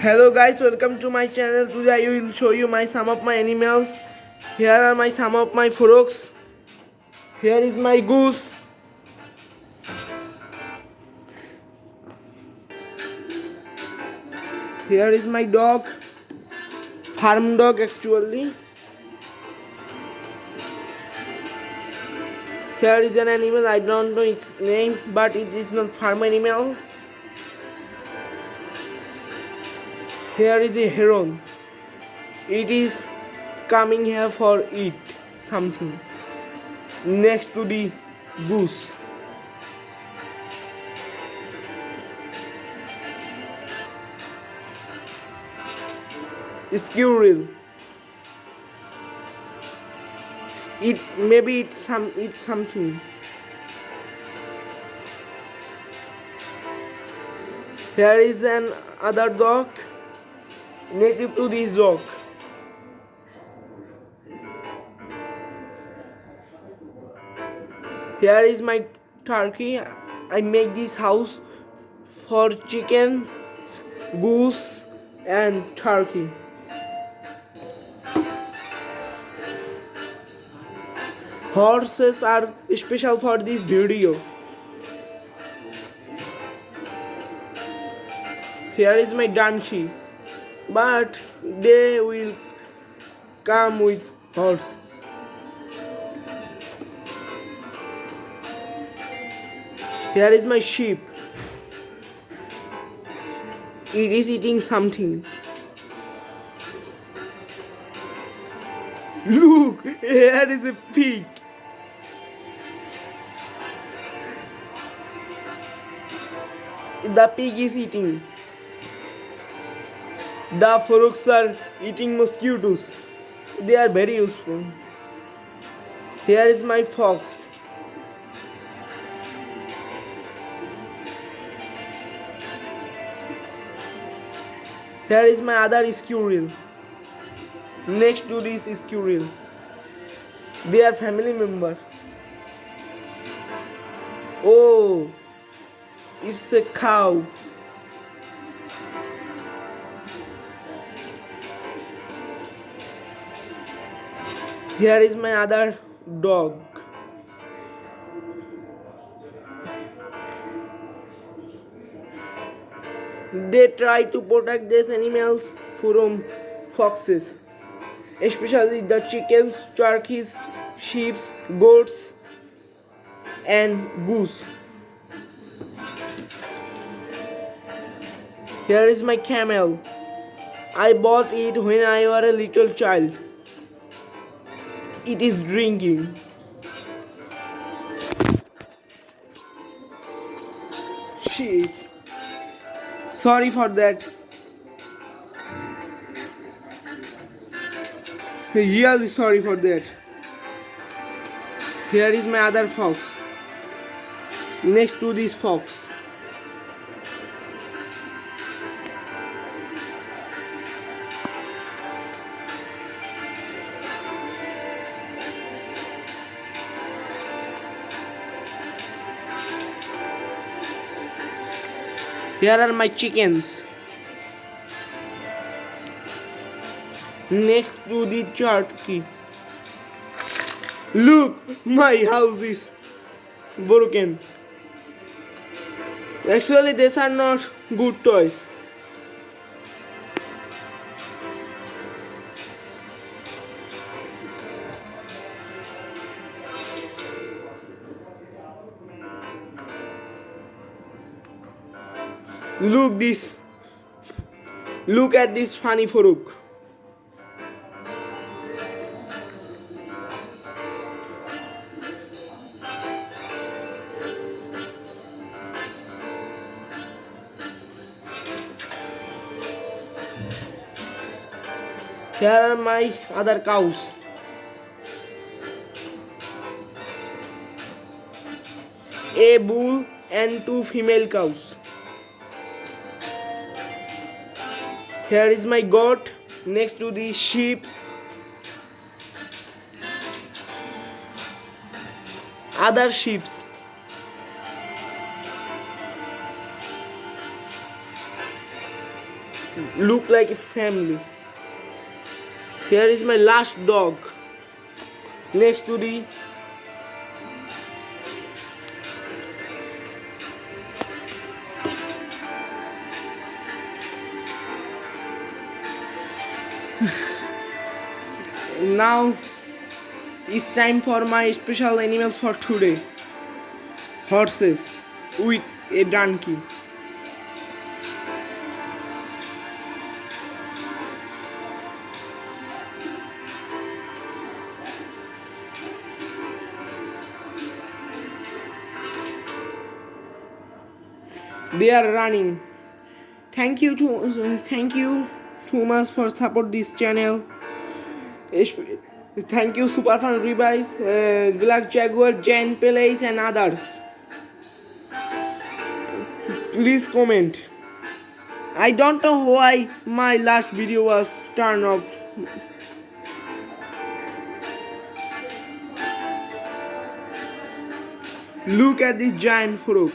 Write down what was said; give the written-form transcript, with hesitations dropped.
Hello guys, welcome to my channel. Today I will show you some of my animals. Here are some of my frogs. Here is my goose. Here is my dog. Farm dog actually. Here is an animal, I don't know its name, but it is not farm animal. Here is a heron. It is coming here for eat something. Next to the goose. Squirrel. Maybe it's something. Here is an other dog native to this dog. Here is my turkey. I make this house for chicken, goose and turkey. Horses are special for this video. Here is my donkey, but they will come with horse. Here is my sheep. It is eating something. Look, here is a pig. The pig is eating. The frogs are eating mosquitoes. They are very useful. Here is my fox. Here is my other squirrel. Next to this squirrel. They are family member. Oh, it's a cow. Here is my other dog. They try to protect these animals from foxes, especially the chickens, turkeys, sheep, goats, and goose. Here is my camel. I bought it when I was a little child. It is drinking. Shit. Sorry for that. Really sorry for that. Here is my other fox. Next to this fox. Here are my chickens. Next to the turkey. Look, my house is broken. Actually, these are not good toys. Look at this funny frog. Here are my other cows. A bull and two female cows. Here is my goat next to the sheep. Other sheep. look like a family. Here is my last dog next to the now it's time for my special animals for today. Horses with a donkey. They are running. Thank you too much for support this channel. Thank you Superfan Revice, Black Jaguar, Jan Pelace and others. Please comment. I don't know why my last video was turned off. Look at this giant frog.